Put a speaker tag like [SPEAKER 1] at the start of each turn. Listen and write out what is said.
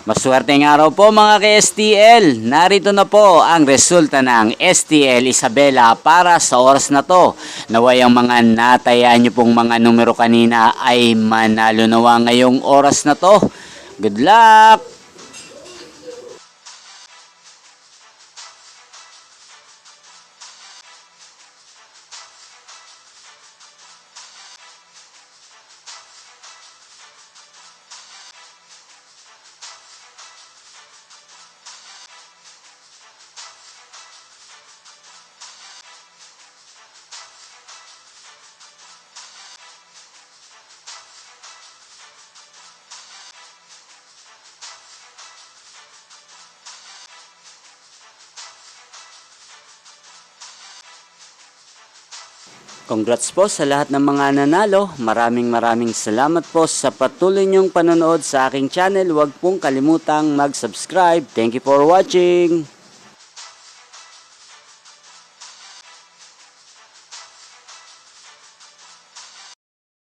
[SPEAKER 1] Maswerteng araw po mga ka-STL. Narito na po ang resulta ng STL Isabela para sa oras na to. Naway ang mga nataya nyo pong mga numero kanina ay manalo nawa ngayong oras na to. Good luck! Congrats po sa lahat ng mga nanalo. Maraming salamat po sa patuloy niyong panonood sa aking channel. Huwag pong kalimutang mag-subscribe. Thank you for watching.